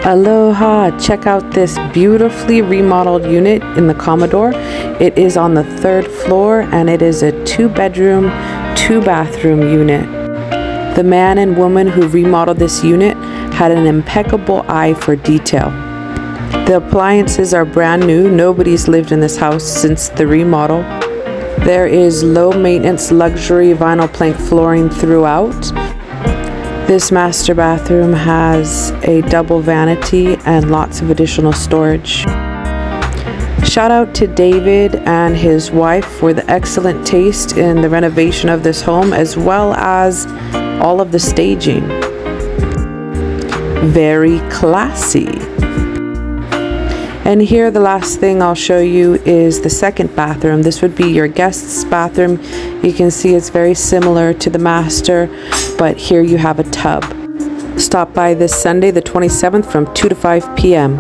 Aloha! Check out this beautifully remodeled unit in the Commodore. It is on the 3rd floor and it is a 2-bedroom, 2-bathroom unit. The man and woman who remodeled this unit had an impeccable eye for detail. The appliances are brand new. Nobody's lived in this house since the remodel. There is low maintenance luxury vinyl plank flooring throughout. This master bathroom has a double vanity and lots of additional storage. Shout out to David and his wife for the excellent taste in the renovation of this home, as well as all of the staging. Very classy. And here the last thing I'll show you is the 2nd bathroom. This would be your guest's bathroom. You can see it's very similar to the master, but here you have a tub. Stop by this Sunday the 27th from 2 to 5 p.m.